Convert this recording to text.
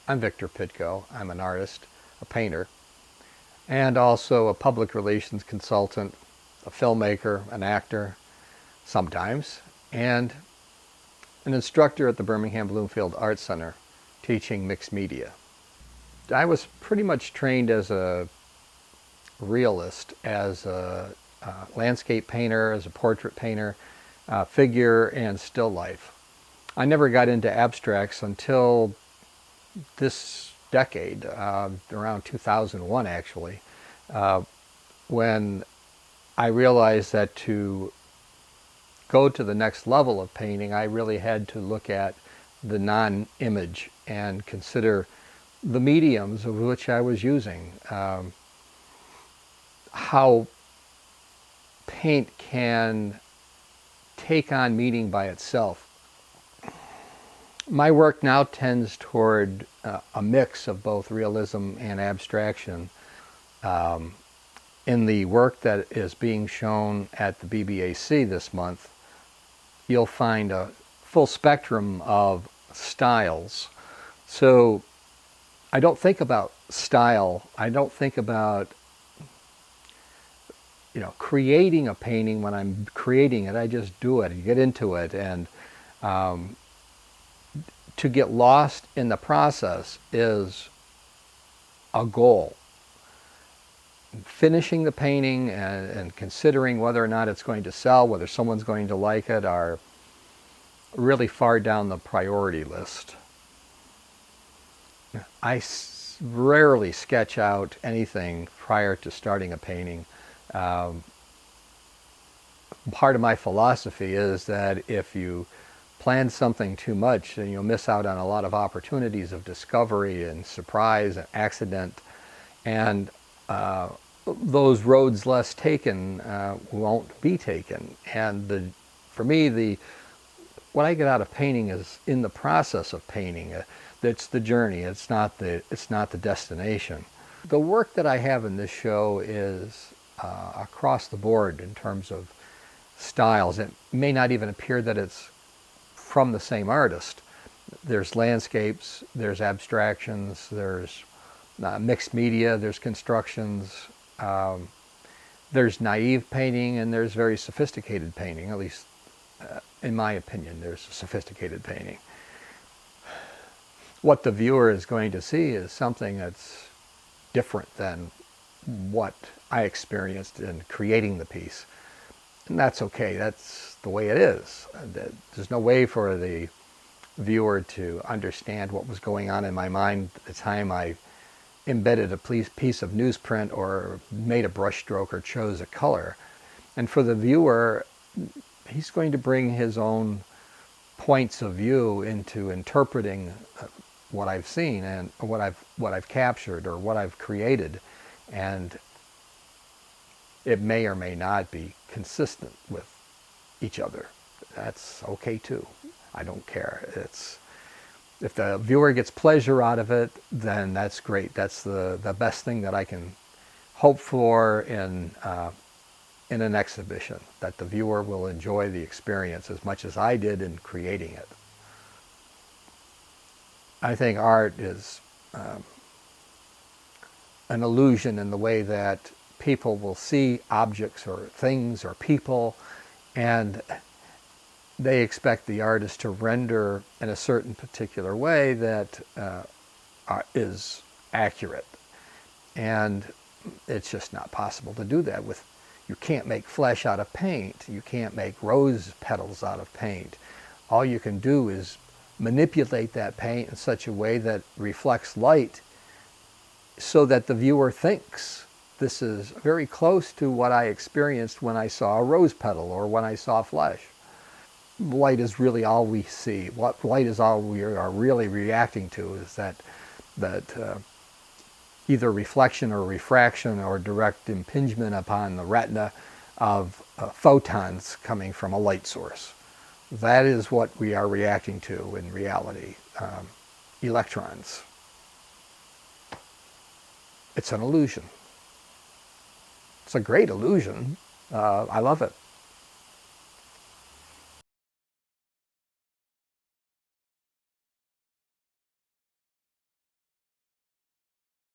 I'm Victor Pytko. I'm an artist, a painter, and also a public relations consultant, a filmmaker, an actor, sometimes, and an instructor at the Birmingham Bloomfield Art Center teaching mixed media. I was pretty much trained as a realist, as a landscape painter, as a portrait painter, figure and still life. I never got into abstracts until this decade, around 2001 actually, when I realized that to go to the next level of painting, I really had to look at the non-image and consider the mediums of which I was using, how paint can take on meaning by itself. My work now tends toward a mix of both realism and abstraction. In the work that is being shown at the BBAC this month, you'll find a full spectrum of styles. So I don't think about style. I don't think about creating a painting. When I'm creating it, I just do it. You get into it, and to get lost in the process is a goal. Finishing the painting and considering whether or not it's going to sell, whether someone's going to like it, are really far down the priority list. I rarely sketch out anything prior to starting a painting. Part of my philosophy is that if you plan something too much, then you'll miss out on a lot of opportunities of discovery and surprise and accident, and those roads less taken won't be taken. And for me, what I get out of painting is in the process of painting. It's the journey. It's not the destination. The work that I have in this show is across the board in terms of styles. It may not even appear that it's from the same artist. There's landscapes, there's abstractions, there's mixed media, there's constructions, there's naive painting, and there's very sophisticated painting. At least in my opinion, there's sophisticated painting. What the viewer is going to see is something that's different than what I experienced in creating the piece. And that's okay. That's the way it is. There's no way for the viewer to understand what was going on in my mind at the time I embedded a piece of newsprint or made a brushstroke or chose a color. And for the viewer, he's going to bring his own points of view into interpreting what I've seen and what I've captured or what I've created, and it may or may not be consistent with each other. That's okay too. I don't care. If the viewer gets pleasure out of it, then that's great. That's the best thing that I can hope for in an exhibition, that the viewer will enjoy the experience as much as I did in creating it. I think art is an illusion in the way that people will see objects or things or people, and they expect the artist to render in a certain particular way that is accurate. And it's just not possible to do that. You can't make flesh out of paint. You can't make rose petals out of paint. All you can do is manipulate that paint in such a way that reflects light so that the viewer thinks this is very close to what I experienced when I saw a rose petal or when I saw flesh. Light is really all we see. Light is all we are really reacting to, is that either reflection or refraction or direct impingement upon the retina of photons coming from a light source. That is what we are reacting to in reality. Electrons. It's an illusion. It's a great illusion. I love it.